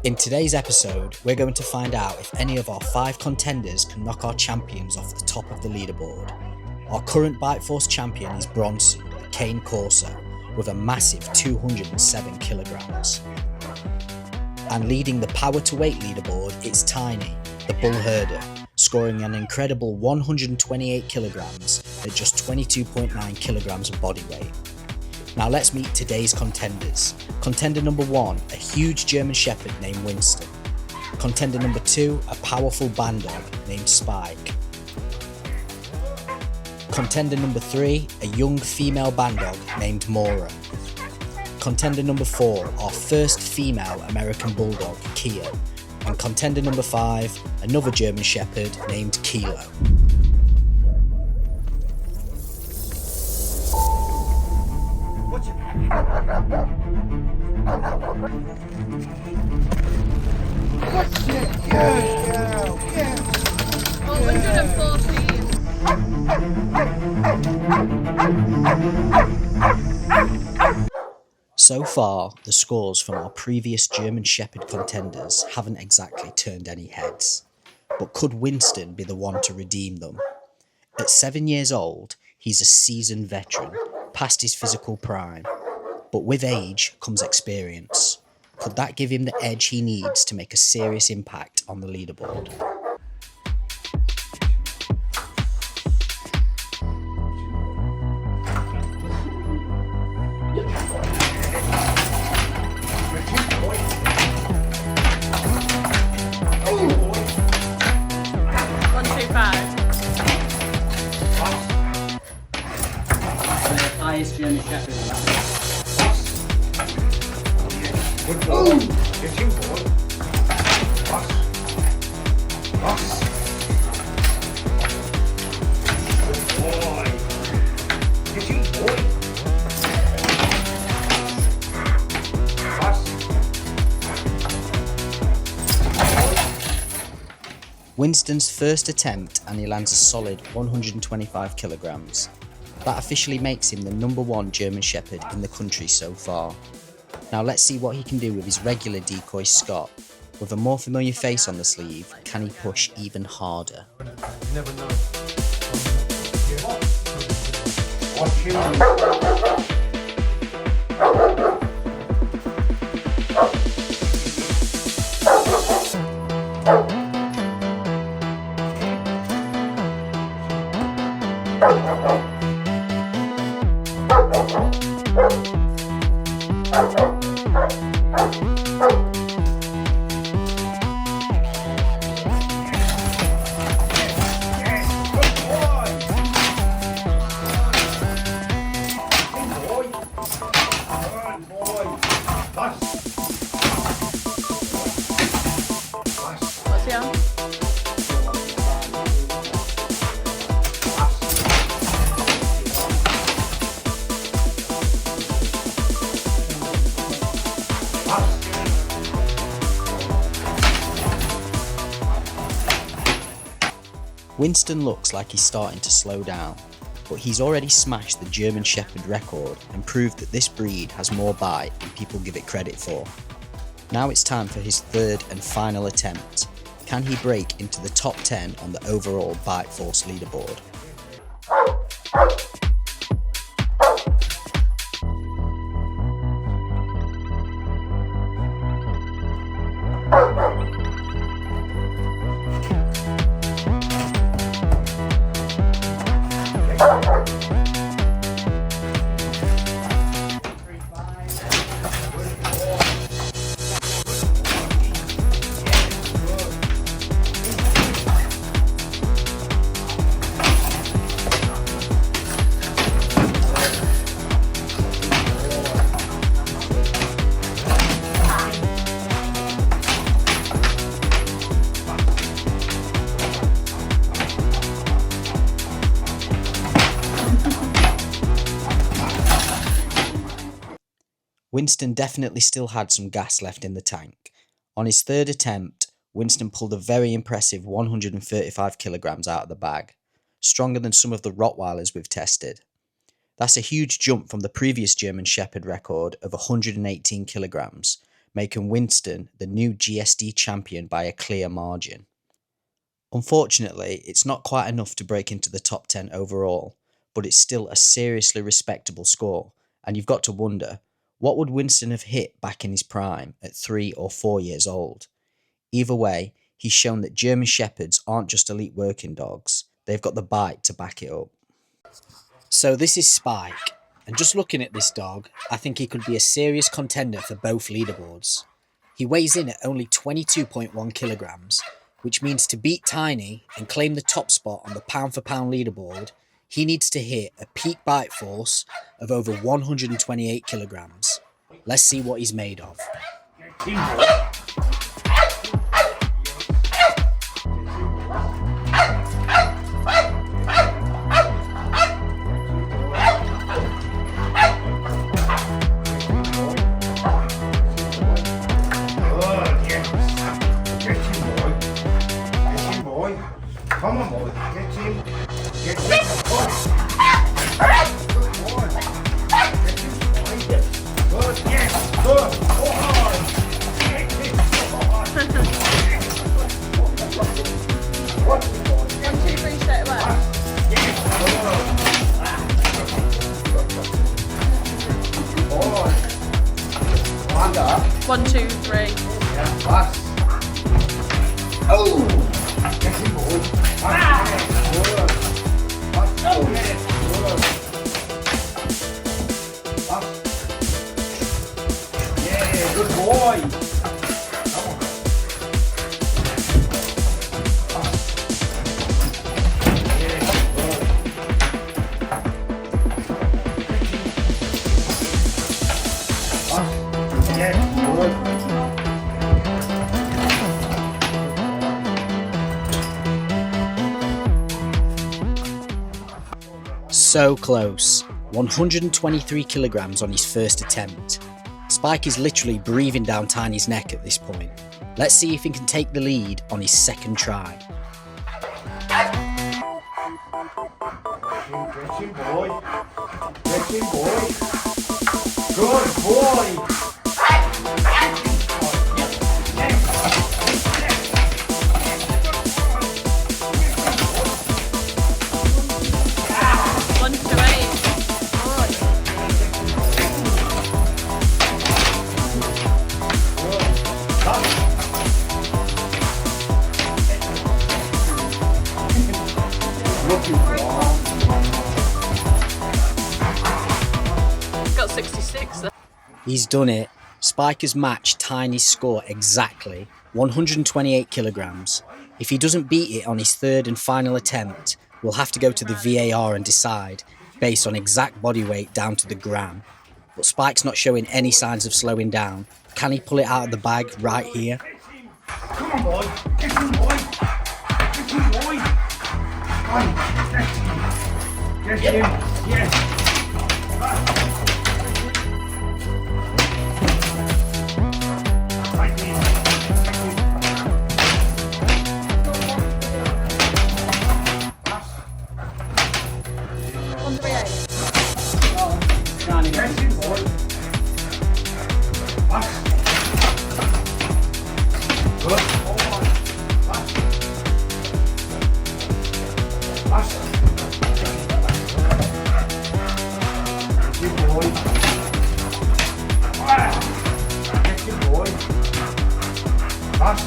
In today's episode, we're going to find out if any of our 5 contenders can knock our champions off the top of the leaderboard. Our current Bite Force champion is Bronson, the Cane Corso, with a massive 207 kilograms. And leading the power to weight leaderboard, it's Tiny, the Bull Herder, scoring an incredible 128 kilograms at just 22.9 kilograms of body weight. Now let's meet today's contenders. Contender number 1, a huge German Shepherd named Winston. Contender number 2, a powerful Bandog named Spike. Contender number 3, a young female Bandog named Mora. Contender number 4, our first female American Bulldog, Kia. And contender number 5, another German Shepherd named Kilo. Oh, 114. So far, the scores from our previous German Shepherd contenders haven't exactly turned any heads. But could Winston be the one to redeem them? At 7 years old, he's a seasoned veteran, past his physical prime. But with age comes experience. Could that give him the edge he needs to make a serious impact on the leaderboard? Highest German Shepherd. Good boy. Get you, boy. Boss. Boss. Good boy. Get you, boy. Boss. Winston's first attempt, and he lands a solid 125 kilograms. That officially makes him the number 1 German Shepherd in the country so far. Now let's see what he can do with his regular decoy Scott. With a more familiar face on the sleeve, can he push even harder? You never know. Watch him. Winston looks like he's starting to slow down, but he's already smashed the German Shepherd record and proved that this breed has more bite than people give it credit for. Now it's time for his 3rd and final attempt. Can he break into the top 10 on the overall Bite Force leaderboard? Winston definitely still had some gas left in the tank. On his 3rd attempt, Winston pulled a very impressive 135 kilograms out of the bag, stronger than some of the Rottweilers we've tested. That's a huge jump from the previous German Shepherd record of 118 kilograms, making Winston the new GSD champion by a clear margin. Unfortunately, it's not quite enough to break into the top 10 overall, but it's still a seriously respectable score, and you've got to wonder, what would Winston have hit back in his prime at 3 or 4 years old? Either way, he's shown that German Shepherds aren't just elite working dogs, they've got the bite to back it up. So this is Spike, and just looking at this dog, I think he could be a serious contender for both leaderboards. He weighs in at only 22.1 kilograms, which means to beat Tiny and claim the top spot on the pound for pound leaderboard, he needs to hit a peak bite force of over 128 kilograms. Let's see what he's made of. Come on, boy. Get him. Get him. Good. Good. Yes. Good. What? 1, 2, 3, straight away. Yes. Good. 1, 2, 3. Yeah. Pass. Oh. Get him, boy. Good. Pass. Oh, good. Yeah, good boy. Come on. So close, 123 kilograms on his first attempt. Spike is literally breathing down Tiny's neck at this point. Let's see if he can take the lead on his second try. Get him, boy. Get him, boy. Good boy. 1 to 8. Got 66. He's done it. Spike has matched Tiny's score exactly, 128 kilograms. If he doesn't beat it on his third and final attempt, we'll have to go to the VAR and decide, based on exact body weight down to the gram. But Spike's not showing any signs of slowing down. Can he pull it out of the bag right here? Come on, boy. Get him, boy. Get him, boy. Come on. Get him. Get him. Yes. Right in. 1, 3, 8. Shining. Get him, boy. Pass. Good. Pass. Pass. Get him, boy. Get him, boy. Pass.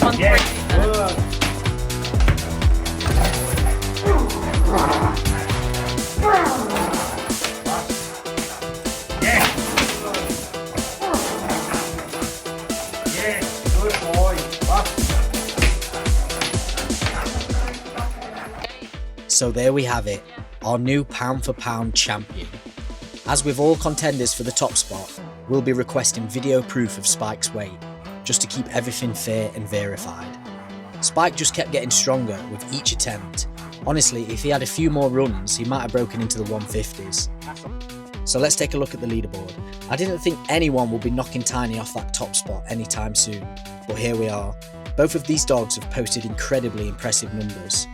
1, 3, 8. Yes. Good. So there we have it, our new pound for pound champion. As with all contenders for the top spot, we'll be requesting video proof of Spike's weight, just to keep everything fair and verified. Spike just kept getting stronger with each attempt. Honestly, if he had a few more runs, he might have broken into the 150s. So let's take a look at the leaderboard. I didn't think anyone would be knocking Tiny off that top spot anytime soon, but here we are. Both of these dogs have posted incredibly impressive numbers.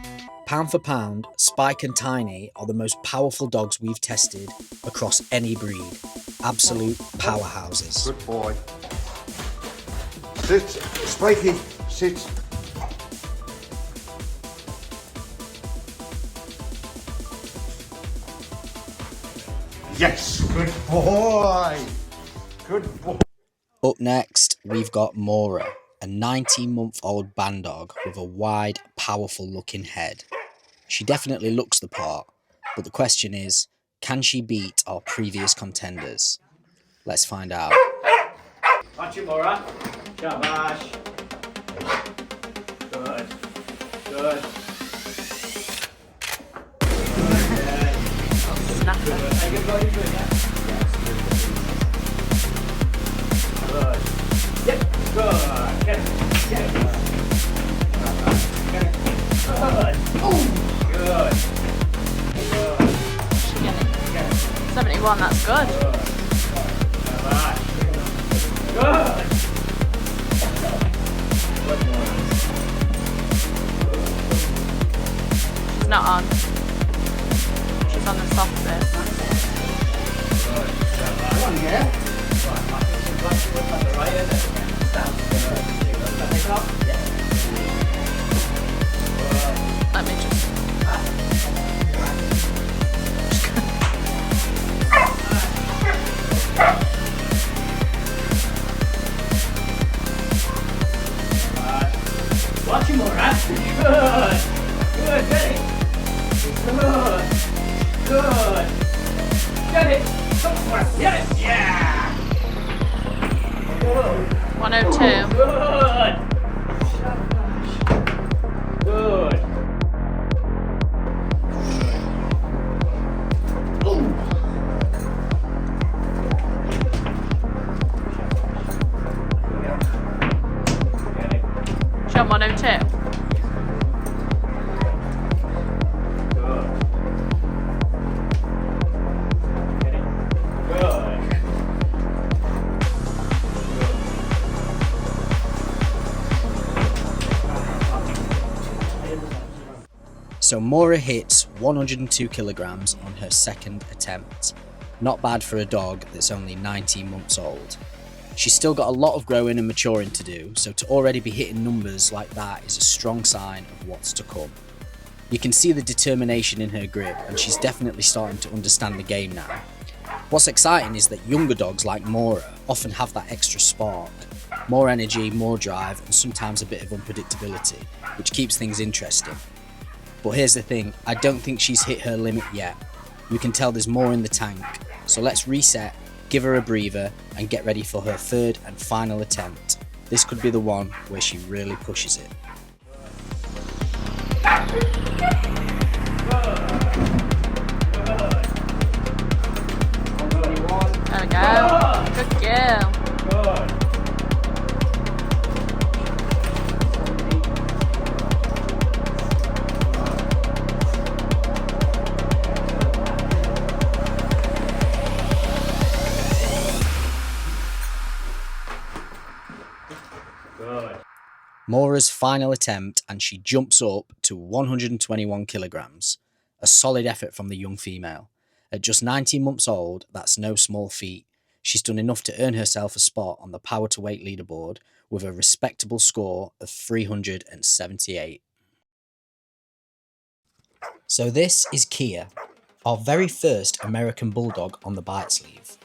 Pound for pound, Spike and Tiny are the most powerful dogs we've tested across any breed. Absolute powerhouses. Good boy. Sit, Spikey, sit. Yes, good boy. Good boy. Up next, we've got Mora, a 19-month-old Bandog with a wide, powerful-looking head. She definitely looks the part, but the question is, can she beat our previous contenders? Let's find out. Watch it, Mora. Shabash. Good. Good. Snapper. Good. Yep. Good. Get it. Get it. Get it. Good. Good. Good. She get it. Get it. 71, that's good. Good. Shabash. Good. Good boy. She's not on. She's on the soft bit. Come on, yeah. Let me just... Watch him, Mora. Good. Good, get it. Good. Good. Get it. Come on, Mora. Get it. Yeah. Good. 102. Good. Good. She's on 102. So Mora hits 102 kilograms on her second attempt. Not bad for a dog that's only 19 months old. She's still got a lot of growing and maturing to do, so to already be hitting numbers like that is a strong sign of what's to come. You can see the determination in her grip, and she's definitely starting to understand the game now. What's exciting is that younger dogs like Mora often have that extra spark. More energy, more drive, and sometimes a bit of unpredictability, which keeps things interesting. But here's the thing, I don't think she's hit her limit yet. You can tell there's more in the tank, so let's reset, give her a breather, and get ready for her third and final attempt. This could be the one where she really pushes it. There we go. Good girl. Good. 'Mora's final attempt, and she jumps up to 121 kilograms. A solid effort from the young female. At just 19 months old, that's no small feat. She's done enough to earn herself a spot on the power to weight leaderboard with a respectable score of 378. So this is Kia, our very first American Bulldog on the bite sleeve.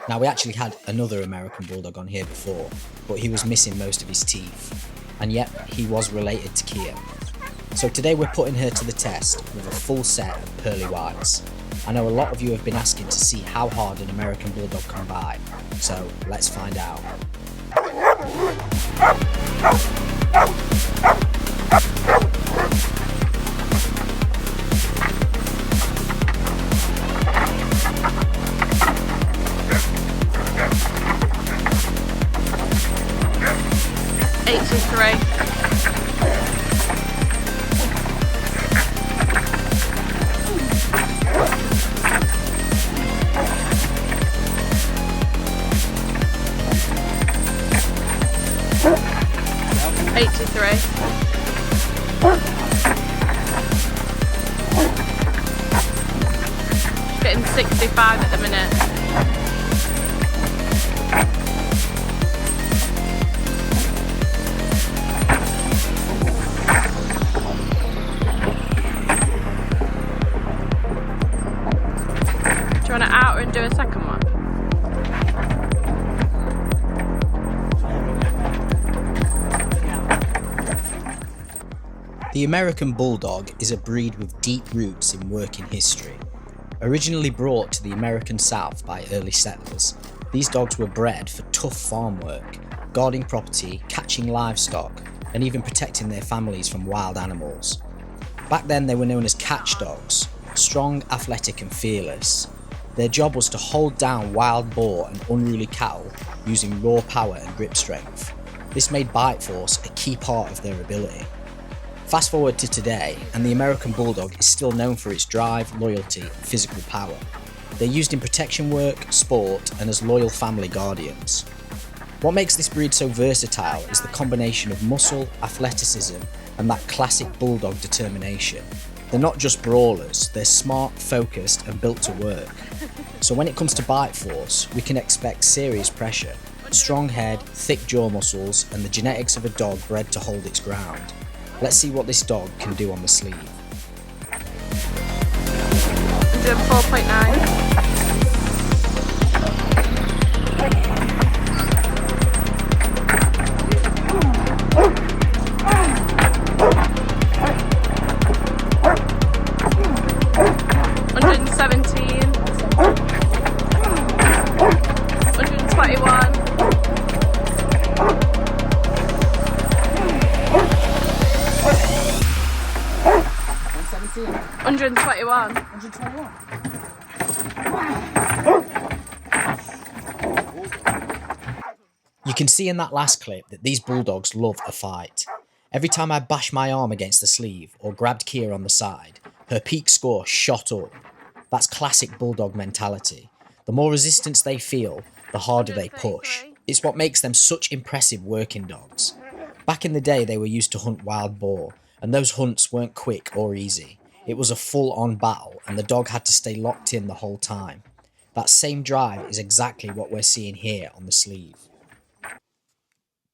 Now, we actually had another American Bulldog on here before, but he was missing most of his teeth, and yet he was related to Kia. So today we're putting her to the test with a full set of pearly whites. I know a lot of you have been asking to see how hard an American Bulldog can bite, so let's find out. 65 at the minute. Do you want to out and do a second one? The American Bulldog is a breed with deep roots in working history. Originally brought to the American South by early settlers, these dogs were bred for tough farm work, guarding property, catching livestock, and even protecting their families from wild animals. Back then they were known as catch dogs, strong, athletic and fearless. Their job was to hold down wild boar and unruly cattle using raw power and grip strength. This made bite force a key part of their ability. Fast forward to today, and the American Bulldog is still known for its drive, loyalty, and physical power. They're used in protection work, sport, and as loyal family guardians. What makes this breed so versatile is the combination of muscle, athleticism, and that classic Bulldog determination. They're not just brawlers, they're smart, focused, and built to work. So when it comes to bite force, we can expect serious pressure, strong head, thick jaw muscles, and the genetics of a dog bred to hold its ground. Let's see what this dog can do on the sleeve. 104.9. You can see in that last clip that these bulldogs love a fight. Every time I bashed my arm against the sleeve or grabbed Kia on the side, her peak score shot up. That's classic bulldog mentality. The more resistance they feel, the harder they push. It's what makes them such impressive working dogs. Back in the day they were used to hunt wild boar, and those hunts weren't quick or easy. It was a full-on battle, and the dog had to stay locked in the whole time. That same drive is exactly what we're seeing here on the sleeve.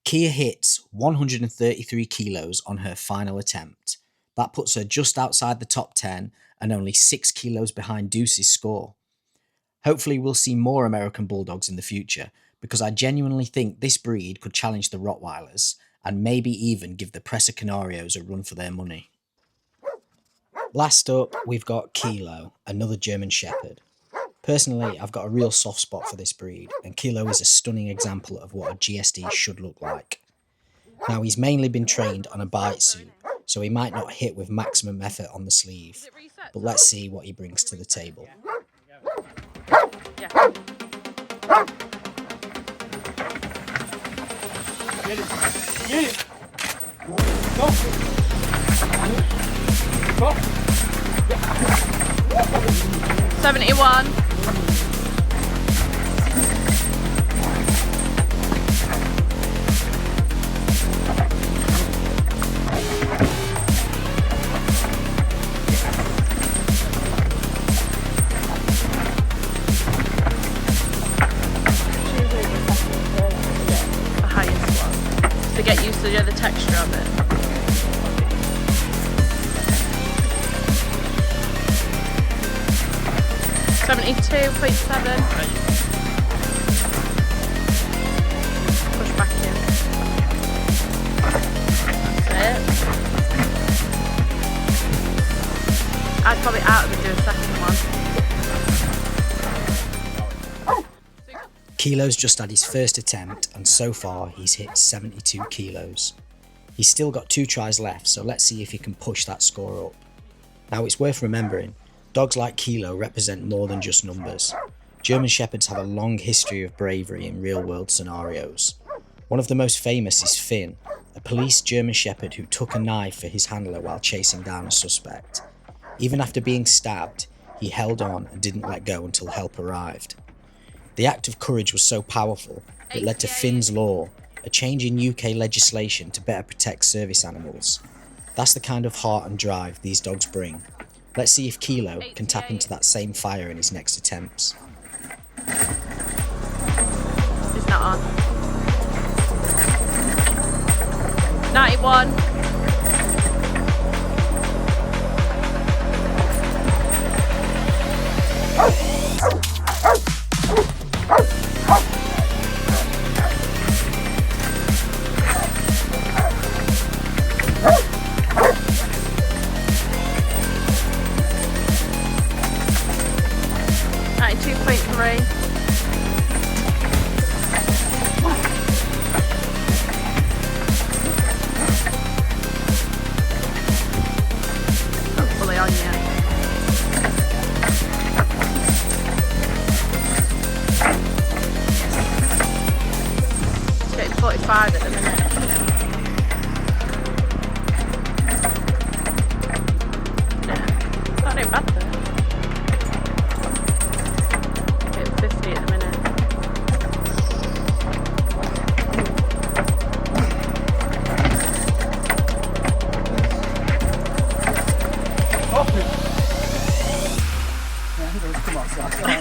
Kia hits 133 kilos on her final attempt. That puts her just outside the top 10 and only 6 kilos behind Deuce's score. Hopefully we'll see more American Bulldogs in the future, because I genuinely think this breed could challenge the Rottweilers and maybe even give the Presa Canarios a run for their money. Last up, we've got Kilo, another German Shepherd. Personally, I've got a real soft spot for this breed, and Kilo is a stunning example of what a GSD should look like. Now, he's mainly been trained on a bite suit, so he might not hit with maximum effort on the sleeve, but let's see what he brings to the table. Get it. Get it. Go. Go. 71. The highest one. To get used to the texture of it. .7. Push back in. That's it. I'd probably out of it do a second one. Kilo's just had his first attempt, and so far he's hit 72 kilos. He's still got 2 tries left, so let's see if he can push that score up. Now, it's worth remembering, dogs like Kilo represent more than just numbers. German Shepherds have a long history of bravery in real-world scenarios. One of the most famous is Finn, a police German Shepherd who took a knife for his handler while chasing down a suspect. Even after being stabbed, he held on and didn't let go until help arrived. The act of courage was so powerful, it led to Finn's Law, a change in UK legislation to better protect service animals. That's the kind of heart and drive these dogs bring. Let's see if Kilo can tap into that same fire in his next attempts. It's not on. 91. At the minute. Yeah, not doing bad though. Getting 50 at the minute.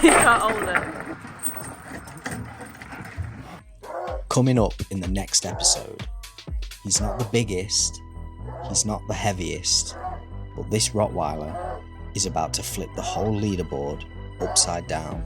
You can't hold it. Coming up in the next episode, he's not the biggest, he's not the heaviest, but this Rottweiler is about to flip the whole leaderboard upside down.